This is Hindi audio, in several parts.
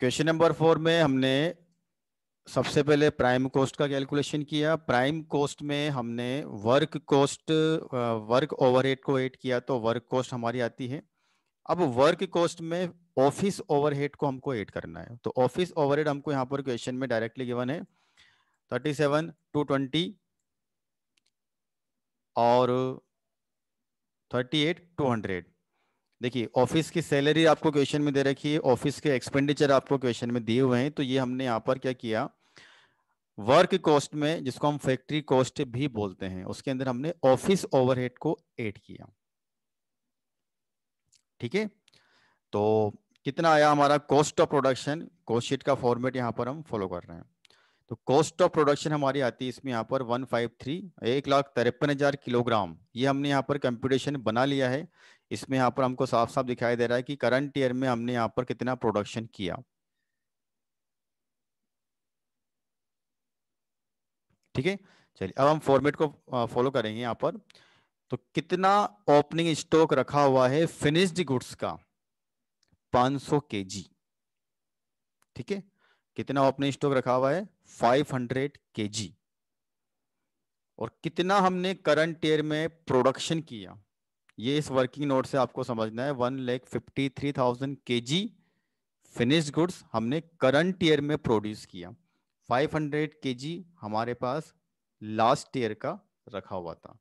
क्वेश्चन नंबर 4 में हमने सबसे पहले प्राइम कॉस्ट का कैलकुलेशन किया। प्राइम कॉस्ट में हमने वर्क कॉस्ट, वर्क ओवरहेड को ऐड किया तो वर्क कॉस्ट हमारी आती है। अब वर्क कॉस्ट में ऑफिस ओवरहेड को हमको ऐड करना है, तो ऑफिस ओवरहेड हमको यहाँ पर क्वेश्चन में डायरेक्टली गिवन है 37,220 और 38,200। देखिए ऑफिस की सैलरी आपको क्वेश्चन में दे रखी है, ऑफिस के एक्सपेंडिचर आपको क्वेश्चन में दिए हुए हैं, तो ये हमने यहाँ पर क्या किया, वर्क कॉस्ट में जिसको हम फैक्ट्री कॉस्ट भी बोलते हैं उसके अंदर हमने ऑफिस ओवरहेड को ऐड किया। ठीक है, तो कितना आया हमारा cost of production, cost sheet का फॉर्मेट यहाँ पर हम फॉलो कर रहे हैं। तो कॉस्ट ऑफ प्रोडक्शन हमारी आती है इसमें यहाँ पर 1,53,00,000 किलोग्राम। ये हमने यहाँ पर कंप्यूटेशन बना लिया है। इसमें यहाँ पर हमको साफ साफ दिखाई दे रहा है कि करंट ईयर में हमने यहाँ पर कितना प्रोडक्शन किया। ठीक है, चलिए अब हम फॉर्मेट को फॉलो करेंगे यहाँ पर। तो कितना ओपनिंग स्टॉक रखा हुआ है फिनिश्ड गुड्स का, 500 केजी। ठीक है, कितना ओपनिंग स्टॉक रखा हुआ है, 500 केजी। और कितना हमने करंट ईयर में प्रोडक्शन किया, ये इस वर्किंग नोट से आपको समझना है। 1,53,000 केजी फिनिश्ड गुड्स हमने करंट ईयर में प्रोड्यूस किया। 500 केजी हमारे पास लास्ट ईयर का रखा हुआ था।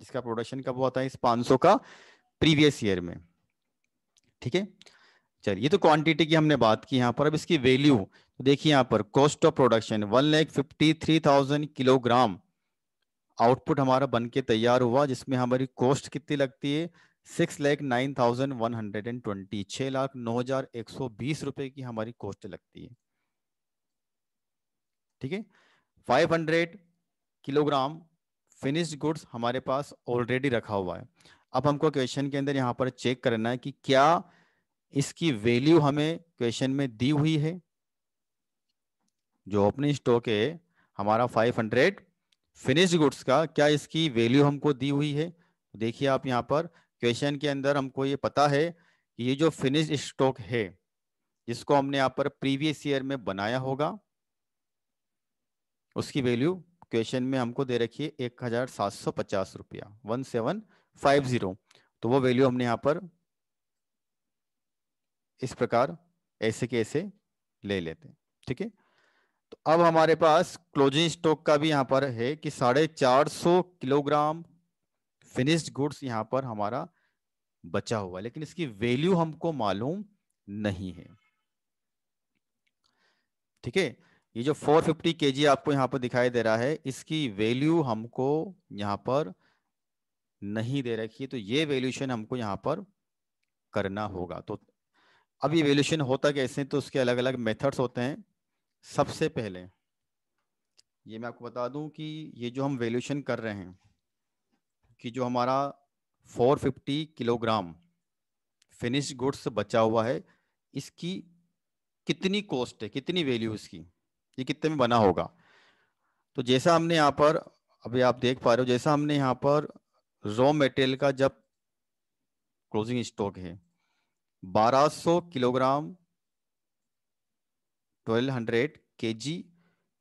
इसका प्रोडक्शन कब हुआ था, इस 500 का प्रीवियस ईयर में। ठीक है, चलिए तो क्वांटिटी की हमने बात की यहाँ पर। अब इसकी वैल्यू तो देखिए यहाँ पर cost of production 1,53,000 kilogram output हमारा बन के तैयार हुआ, जिसमें हमारी कॉस्ट कितनी लगती है, 6,09,120, 6,09,120 रुपए की हमारी कॉस्ट लगती है। ठीक है, 500 किलोग्राम फिनिश्ड गुड्स हमारे पास ऑलरेडी रखा हुआ है। अब हमको क्वेश्चन के अंदर यहाँ पर चेक करना है कि क्या इसकी वैल्यू हमें क्वेश्चन में दी हुई है। जो ओपनिंग स्टॉक है हमारा 500 फिनिश्ड गुड्स का, क्या इसकी वैल्यू हमको दी हुई है। देखिए आप यहाँ पर क्वेश्चन के अंदर हमको ये पता है कि ये जो फिनिश्ड स्टॉक है जिसको हमने यहाँ पर प्रीवियस ईयर में बनाया होगा, उसकी वैल्यू क्वेश्चन में हमको दे रखी है 1,750 रुपया, 1750। तो वो वैल्यू हमने यहाँ पर इस प्रकार ऐसे के ऐसे ले लेते हैं। ठीक है, तो अब हमारे पास क्लोजिंग स्टॉक का भी यहाँ पर है कि 450 किलोग्राम फिनिश्ड गुड्स यहाँ पर हमारा बचा हुआ है, लेकिन इसकी वैल्यू हमको मालूम नहीं है। ठीक है, ये जो 450 केजी आपको यहाँ पर दिखाई दे रहा है, इसकी वैल्यू हमको यहाँ पर नहीं दे रखी है, तो ये वैल्यूशन हमको यहाँ पर करना होगा। तो अब ये वैल्यूशन होता कैसे, तो उसके अलग अलग मेथड्स होते हैं। सबसे पहले ये मैं आपको बता दूं कि ये जो हम वैल्यूशन कर रहे हैं कि जो हमारा 450 किलोग्राम फिनिश गुड्स बचा हुआ है, इसकी कितनी कॉस्ट है, कितनी वैल्यू इसकी, ये कितने में बना होगा। तो जैसा हमने यहाँ पर अभी आप देख पा रहे हो, जैसा हमने यहाँ पर रॉ मटेरियल का जब क्लोजिंग स्टॉक है 1200 किलोग्राम 1200 केजी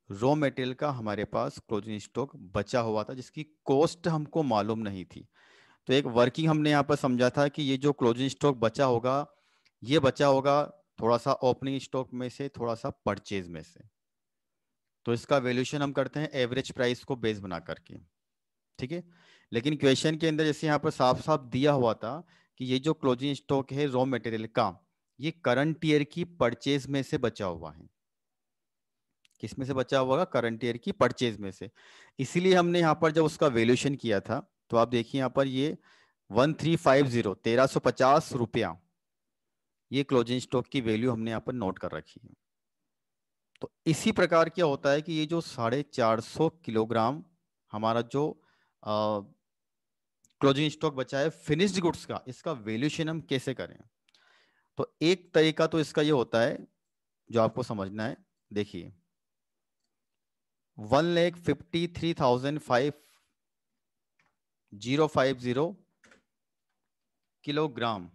रॉ मटेरियल का हमारे पास क्लोजिंग स्टॉक बचा हुआ था, जिसकी कॉस्ट हमको मालूम नहीं थी। तो एक वर्किंग हमने यहाँ पर समझा था कि ये जो क्लोजिंग स्टॉक बचा होगा, ये बचा होगा थोड़ा सा ओपनिंग स्टॉक में से, थोड़ा सा परचेज में से। तो इसका वैल्यूशन हम करते हैं एवरेज प्राइस को बेस बना करके। ठीक है, लेकिन क्वेश्चन के अंदर जैसे यहाँ पर साफ साफ दिया हुआ था कि ये जो क्लोजिंग स्टॉक है रॉ मटेरियल का, ये करंट ईयर की परचेज में से बचा हुआ है। किस में से बचा हुआ होगा, करंट ईयर की परचेज में से। इसीलिए हमने यहाँ पर जब उसका वैल्यूशन किया था, तो आप देखिए यहाँ पर ये 1350 1350 रुपया, ये क्लोजिंग स्टॉक की वैल्यू हमने यहाँ पर नोट कर रखी है। तो इसी प्रकार क्या होता है कि ये जो 450 किलोग्राम हमारा जो क्लोजिंग स्टॉक बचा है फिनिश्ड गुड्स का, इसका वैल्यूशन हम कैसे करें। तो एक तरीका तो इसका ये होता है जो आपको समझना है। देखिए 1,53,550 किलोग्राम,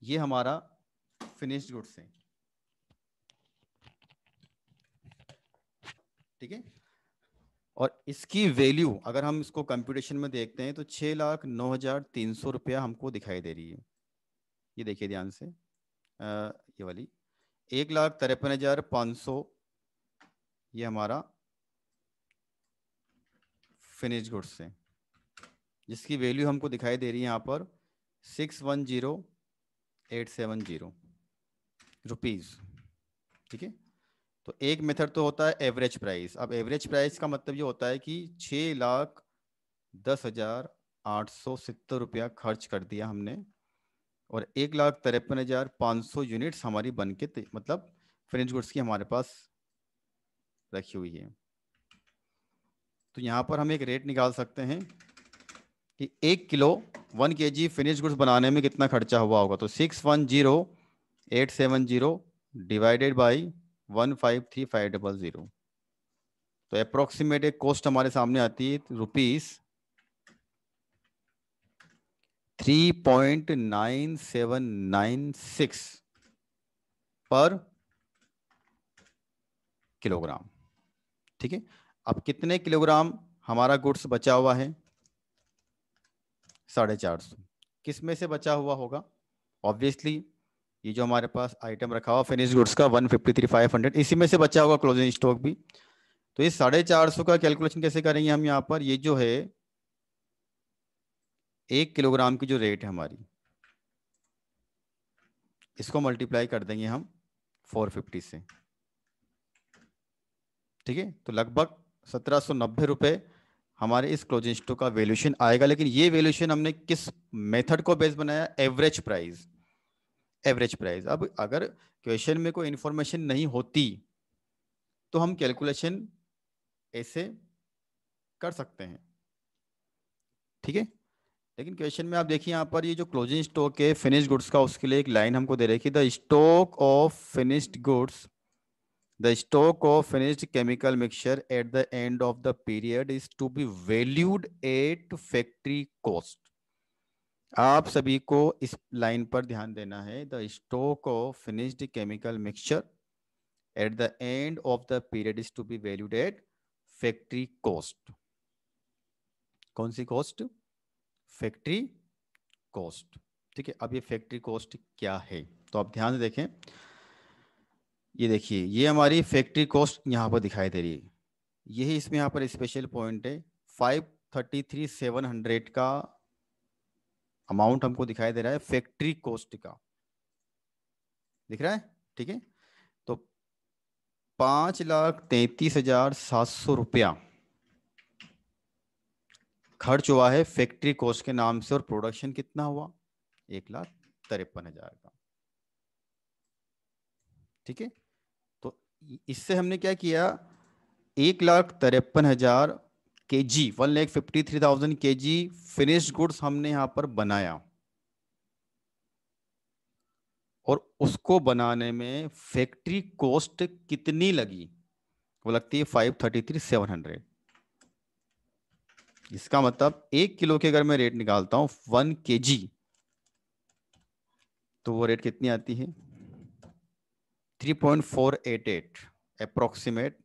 ये हमारा फिनिश्ड गुड्स हैं, ठीक है। और इसकी वैल्यू अगर हम इसको कंप्यूटेशन में देखते हैं तो 6,09,300 हमको दिखाई दे रही है। ये देखिए ध्यान से, ये वाली 1,53,500 ये हमारा फिनिश गुड्स है, जिसकी वैल्यू हमको दिखाई दे रही है यहाँ पर 610,870 रुपीज़, ठीक है। तो एक मेथड तो होता है एवरेज प्राइस। अब एवरेज प्राइस का मतलब ये होता है कि 6,10,870 खर्च कर दिया हमने और 1,53,500 यूनिट्स हमारी बन के मतलब फिनिश गुड्स की हमारे पास रखी हुई है। तो यहाँ पर हम एक रेट निकाल सकते हैं कि 1 kg फिनिश गुड्स बनाने में कितना खर्चा हुआ होगा। तो 610,870 डिवाइडेड बाई 153,500, तो अप्रोक्सीमेट एक कॉस्ट हमारे सामने आती है ₹3.9796 पर किलोग्राम, ठीक है। अब कितने किलोग्राम हमारा गुड्स बचा हुआ है? 450। किस में से बचा हुआ होगा? ऑब्वियसली ये जो हमारे पास आइटम रखा हुआ फिनिश गुड्स का 153,500, इसी में से बचा होगा क्लोजिंग स्टॉक भी। तो ये 450 का कैलकुलेशन कैसे करेंगे हम यहाँ पर? ये जो है 1 किलोग्राम की जो रेट है हमारी, इसको मल्टीप्लाई कर देंगे हम 450 से, ठीक है। तो लगभग 1,790 रुपये हमारे इस क्लोजिंग स्टॉक का वैल्यूएशन आएगा। लेकिन ये वैल्यूएशन हमने किस मेथड को बेस बनाया? Average price. Average price. अब अगर क्वेश्चन में कोई इंफॉर्मेशन नहीं होती तो हम कैलकुलेशन ऐसे कर सकते हैं, ठीक है। लेकिन क्वेश्चन में आप देखिए यहाँ पर ये जो क्लोजिंग स्टॉक है फिनिश गुड्स का, उसके लिए एक लाइन हमको दे रखी है, the stock of finished goods, the stock of finished chemical mixture at the end of the period is to be valued at factory cost. आप सभी को इस लाइन पर ध्यान देना है। The stock of finished chemical mixture at the end of the period is to be valued at factory cost. कौन सी कॉस्ट? फैक्ट्री कॉस्ट, ठीक है। अब ये फैक्ट्री कॉस्ट क्या है तो आप ध्यान से देखें। ये देखिए ये हमारी फैक्ट्री कॉस्ट यहाँ पर दिखाई दे रही है, यही इसमें यहाँ पर स्पेशल पॉइंट है। 533,700 का अमाउंट हमको दिखाई दे रहा है फैक्ट्री कॉस्ट का, दिख रहा है, ठीक है। तो 5,33,700 रुपया खर्च हुआ है फैक्ट्री कॉस्ट के नाम से, और प्रोडक्शन कितना हुआ? 1,53,000 का, ठीक है। तो इससे हमने क्या किया? 1,53,000 kg, 1,53,000 kg फिनिश्ड गुड्स हमने यहां पर बनाया, और उसको बनाने में फैक्ट्री कॉस्ट कितनी लगी? वो लगती है 533,700। इसका मतलब 1 किलो के अगर मैं रेट निकालता हूं 1 kg, तो वो रेट कितनी आती है? 3.488 अप्रोक्सीमेट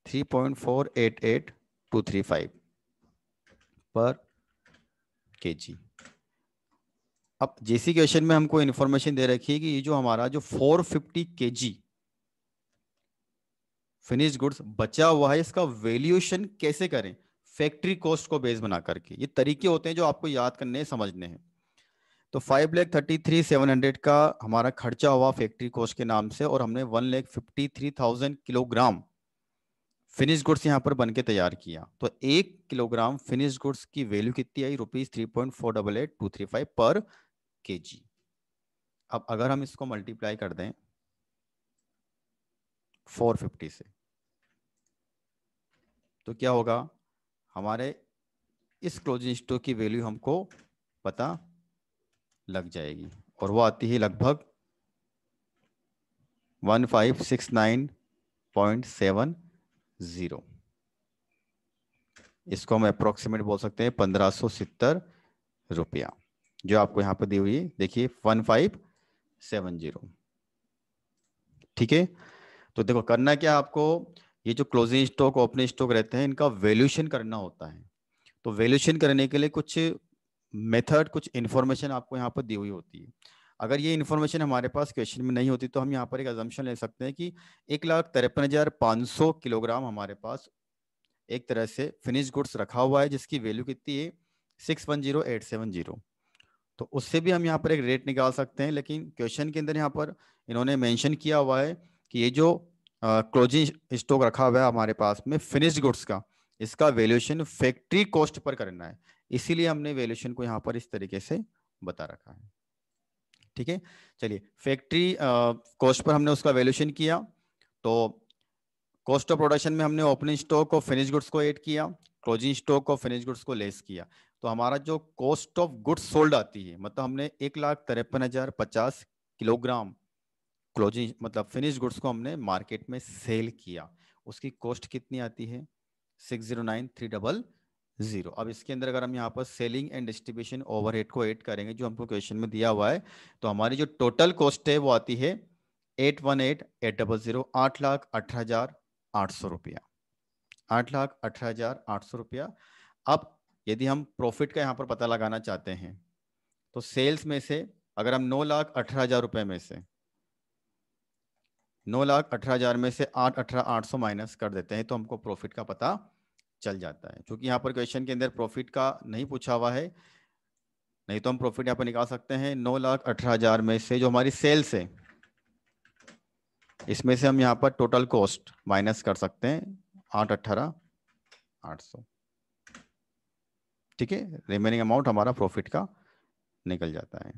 3.488235 पर kg। अब जैसी क्वेश्चन में हमको इन्फॉर्मेशन दे रखी है कि ये जो हमारा जो 450 kg फिनिश गुड्स बचा हुआ है, इसका वैल्यूएशन कैसे करें? फैक्ट्री कॉस्ट को बेस बना करके। ये तरीके होते हैं जो आपको याद करने हैं, समझने हैं। तो 5,33,700 का हमारा खर्चा हुआ फैक्ट्री कॉस्ट के नाम से, और हमने 1,53,000 किलोग्राम फिनिश गुड्स यहाँ पर बन के तैयार किया। तो 1 किलोग्राम फिनिश गुड्स की वैल्यू कितनी आई? ₹3.488235 पर kg। अब अगर हम इसको मल्टीप्लाई कर दें 450 से, तो क्या होगा? हमारे इस क्लोजिंग स्टॉक की वैल्यू हमको पता लग जाएगी, और वो आती है लगभग 1569.70। इसको हम अप्रोक्सीमेट बोल सकते हैं 1,570 रुपया, जो आपको यहाँ पर दी हुई है। देखिए 1569 70। ठीक है, तो देखो करना क्या आपको, ये जो क्लोजिंग स्टॉक ओपनिंग स्टॉक रहते हैं इनका वैल्यूएशन करना होता है। तो वैल्यूएशन करने के लिए कुछ मेथड, कुछ इन्फॉर्मेशन आपको यहाँ पर दी हुई होती है। अगर ये इन्फॉर्मेशन हमारे पास क्वेश्चन में नहीं होती तो हम यहाँ पर एक अजम्पशन ले सकते हैं कि 1,53,500 किलोग्राम हमारे पास एक तरह से फिनिश गुड्स रखा हुआ है जिसकी वैल्यू कितनी है 610870। तो उससे भी हम यहाँ पर एक रेट निकाल सकते हैं, लेकिन क्वेश्चन के अंदर यहाँ पर इन्होंने मेंशन किया हुआ है कि ये जो क्लोजिंग स्टॉक रखा हुआ है हमारे पास में फिनिश्ड गुड्स का, इसका वैल्यूएशन फैक्ट्री कॉस्ट पर करना है। इसीलिए हमने वैल्यूएशन को यहाँ पर इस तरीके से बता रखा है। ठीक है, चलिए फैक्ट्री कॉस्ट पर हमने उसका वैल्यूएशन किया, तो कॉस्ट ऑफ प्रोडक्शन में हमने ओपनिंग स्टॉक और फिनिश गुड्स को ऐड किया, क्लोजिंग स्टॉक और फिनिश गुड्स को लेस किया, तो हमारा जो कॉस्ट ऑफ गुड्स सोल्ड आती है, मतलब हमने 1,53,050 किलोग्राम क्लोजिंग मतलब फिनिश गुड्स को हमने मार्केट में सेल किया, उसकी कॉस्ट कितनी आती है 609300। अब इसके अंदर अगर हम यहाँ पर सेलिंग एंड डिस्ट्रीब्यूशन ओवरहेड को ऐड करेंगे जो हमको क्वेश्चन में दिया हुआ है, तो हमारी जो टोटल कॉस्ट है वो आती है 818,800, 8,18,800 रुपया, 8,18,800 रुपया। अब यदि हम प्रॉफिट का यहाँ पर पता लगाना चाहते हैं तो सेल्स में से अगर हम 9,18,000 रुपए में से 9,18,000 में से 8,18,800 माइनस कर देते हैं तो हमको प्रॉफिट का पता चल जाता है। क्योंकि यहाँ पर क्वेश्चन के अंदर प्रॉफिट का नहीं पूछा हुआ है, नहीं तो हम प्रॉफिट यहाँ पर निकाल सकते हैं 9,18,000 में से जो हमारी सेल्स है इसमें से हम यहाँ पर टोटल कॉस्ट माइनस कर सकते हैं 8,18,800। ठीक है, रिमेनिंग अमाउंट हमारा प्रॉफिट का निकल जाता है।